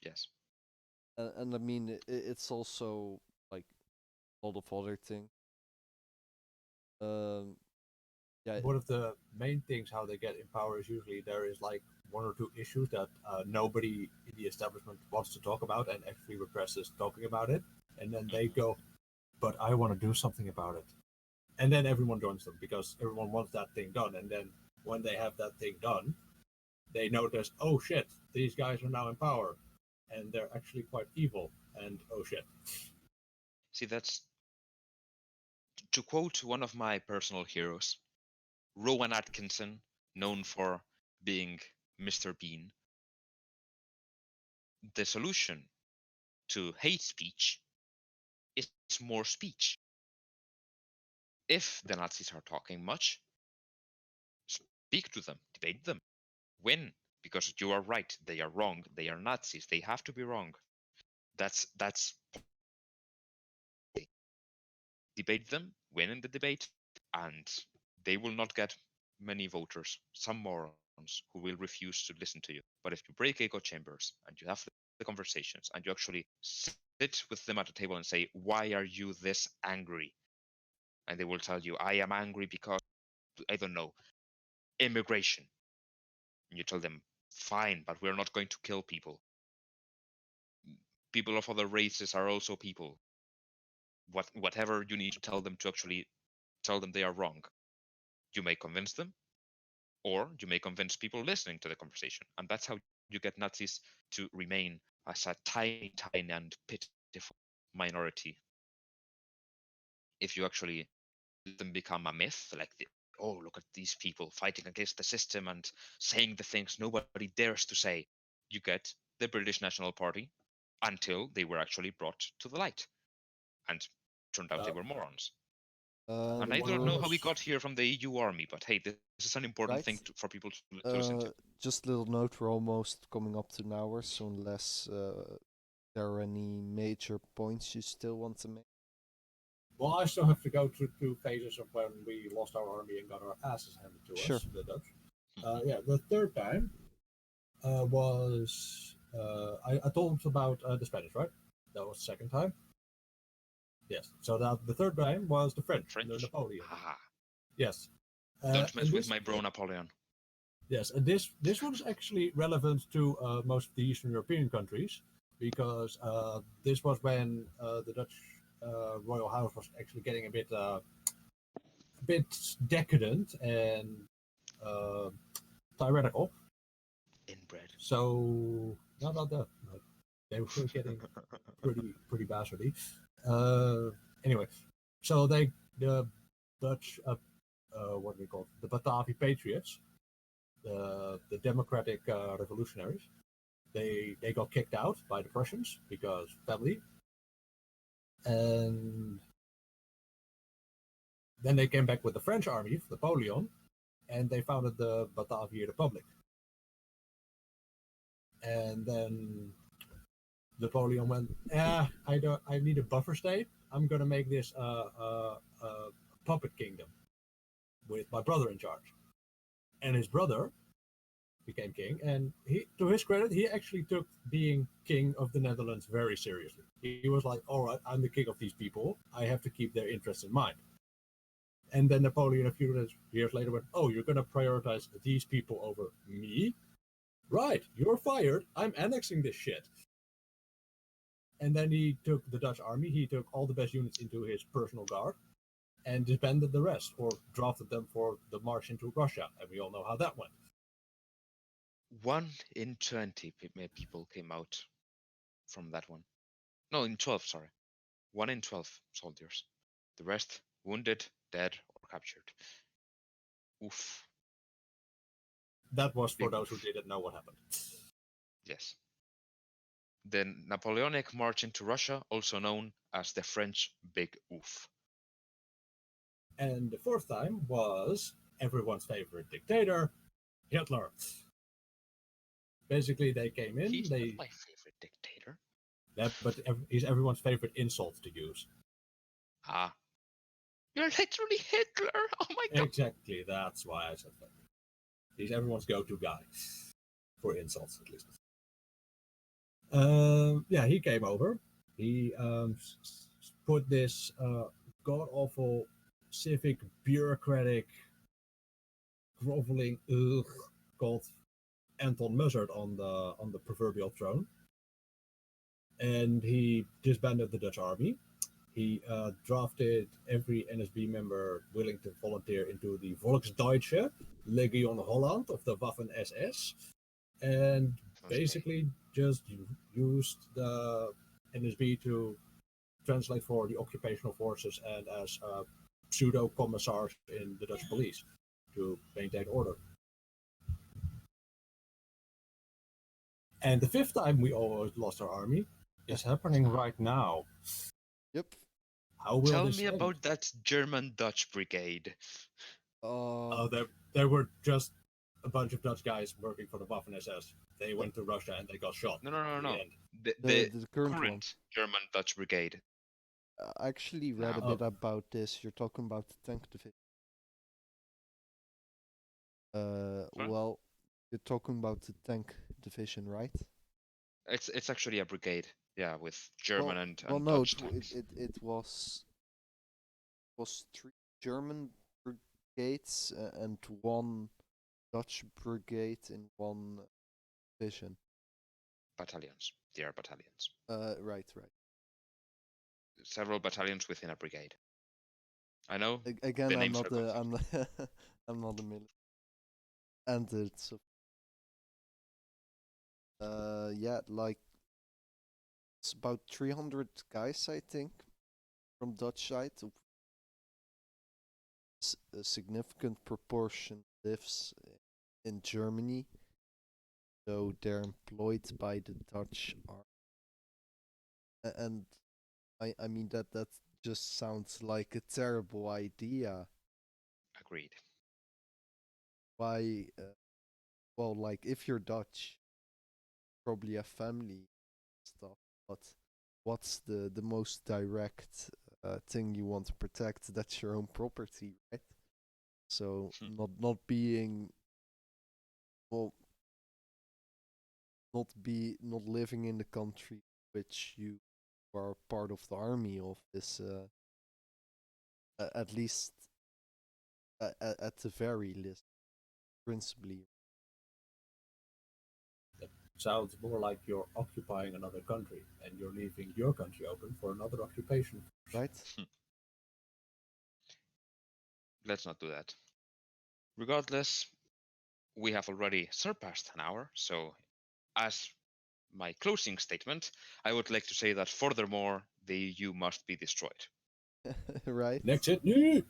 Yes. And I mean it's also like a lot of other things. Yeah. One of the main things how they get in power is usually there is like one or two issues that nobody in the establishment wants to talk about, and actually represses talking about it, and then they go, "But I want to do something about it," and then everyone joins them because everyone wants that thing done. And then when they have that thing done, they notice, "Oh shit, these guys are now in power, and they're actually quite evil." And oh shit. See, that's to quote one of my personal heroes. Rowan Atkinson, known for being Mr. Bean. The solution to hate speech is more speech. If the Nazis are talking much, speak to them, debate them, win, because you are right, they are wrong, they are Nazis, they have to be wrong. That's debate them, win in the debate, and they will not get many voters, some morons who will refuse to listen to you. But if you break echo chambers and you have the conversations and you actually sit with them at a table and say, why are you this angry? And they will tell you, I am angry because, I don't know, immigration. And you tell them, fine, but we're not going to kill people. People of other races are also people. Whatever you need to tell them to actually tell them they are wrong. You may convince them, or you may convince people listening to the conversation. And that's how you get Nazis to remain as a tiny, tiny and pitiful minority. If you actually let them become a myth, like, oh, look at these people fighting against the system and saying the things nobody dares to say, you get the British National Party until they were actually brought to the light. And turned out they were morons. And I don't know how we got here from the EU army, but hey, this is an important thing for people to listen to. Just a little note, we're almost coming up to an hour, so unless there are any major points you still want to make. Well, I still have to go through 2 phases of when we lost our army and got our asses handed to us, the Dutch. Yeah, the third time was... I told about the Spanish, right? That was the second time. Yes. So the third time was the French. The Napoleon. Ah. Yes. Don't mess with my bro Napoleon. Yes, and this one is actually relevant to most of the Eastern European countries, because this was when the Dutch royal house was actually getting a bit decadent and tyrannical. Inbred. So not about that. But they were getting pretty bastardly. Anyway, so the Dutch, what do we call it? The Batavi Patriots, the democratic revolutionaries, they got kicked out by the Prussians because family, and then they came back with the French army, Napoleon, and they founded the Batavian Republic. And then Napoleon went, I need a buffer state. I'm gonna make this a puppet kingdom with my brother in charge. And his brother became king, and he, to his credit, he actually took being king of the Netherlands very seriously. He was like, all right, I'm the king of these people. I have to keep their interests in mind. And then Napoleon, a few years later, went, oh, you're going to prioritize these people over me? Right, you're fired. I'm annexing this shit. And then he took the Dutch army. He took all the best units into his personal guard and disbanded the rest, or drafted them for the march into Russia. And we all know how that went. 1 in 20 people came out from that one. No, in 12, sorry. 1 in 12 soldiers. The rest wounded, dead, or captured. Oof. That was for those who didn't know what happened. Yes. The Napoleonic march into Russia, also known as the French Big Oof. And the fourth time was everyone's favorite dictator, Hitler. Basically, they came in. He's not my favorite dictator. But he's everyone's favorite insult to use. Ah. You're literally Hitler! Oh my god! Exactly, that's why I said that. He's everyone's go-to guy. For insults, at least. Yeah, he came over. He put this god-awful, civic, bureaucratic, groveling called Anton Mussert on the proverbial throne. And he disbanded the Dutch army. He drafted every NSB member willing to volunteer into the Volksdeutsche Legion Holland of the Waffen-SS, and basically just used the NSB to translate for the occupational forces and as pseudo-commissars in the Dutch police. to maintain order. And the fifth time we almost lost our army is happening right now. Yep. How will Tell this me end? about that German-Dutch brigade. There were just a bunch of Dutch guys working for the Waffen-SS. They went to Russia and they got shot. No. in the end. The current current one. German-Dutch brigade. I actually read a No. bit about this. You're talking about the tank division. Sorry? Well, you're talking about the tank division, right? It's actually a brigade. Yeah, with German and no, Dutch tanks. it was 3 German brigades and 1 Dutch brigade in 1 division. Battalions. They are battalions. Right. Several battalions within a brigade. I know. Again, the I'm names not are a confusing. I'm not a military. And it's yeah, like it's about 300 guys, I think, from Dutch side. A significant proportion lives in Germany, so they're employed by the Dutch army. And I mean that just sounds like a terrible idea. Agreed. Why? Well, like if you're Dutch, probably have family stuff, but what's the most direct thing you want to protect? That's your own property, right? So not being, well, not living in the country which you are part of the army of is at least at the very least principally. That sounds more like you're occupying another country and you're leaving your country open for another occupation. Right? Let's not do that. Regardless, we have already surpassed an hour, so as my closing statement, I would like to say that furthermore, the EU must be destroyed. Right? Next hit, new.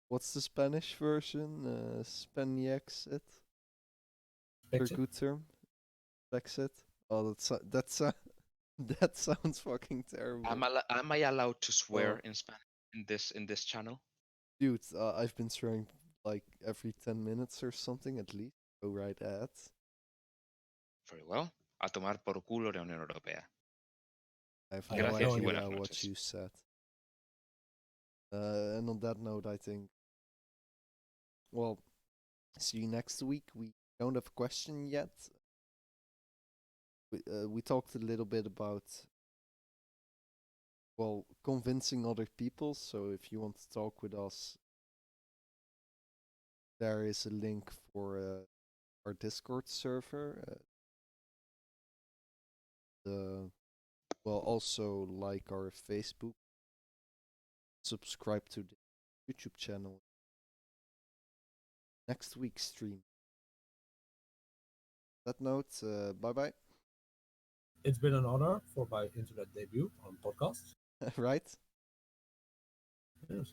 What's the Spanish version? Spaniexit? For Brexit? good term? Brexit? Oh, that sounds fucking terrible. Am I allowed to swear Oh. in Spanish in this channel? Dude, I've been swearing like every 10 minutes or something at least. Go right ahead. Very well. A tomar por culo la Unión Europea. I have I no have no idea idea. what you said. And on that note, I think, well, see you next week. We don't have a question yet. We talked a little bit about, well, convincing other people. So if you want to talk with us, there is a link for our Discord server. Well, also like our Facebook. Subscribe to the YouTube channel. Next week's stream. That note, bye bye. It's been an honor for my internet debut on podcasts. Right? Yes.